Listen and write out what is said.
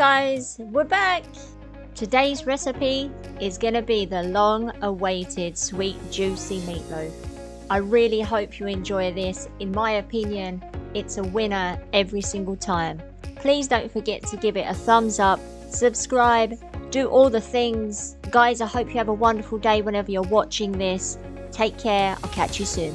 guys, we're back. Today's recipe is gonna be the long-awaited sweet juicy meatloaf. I really hope you enjoy this. In my opinion, it's a winner every single time. Please don't forget to give it a thumbs up, subscribe, do all the things. Guys, I hope you have a wonderful day whenever you're watching this. Take care, I'll catch you soon.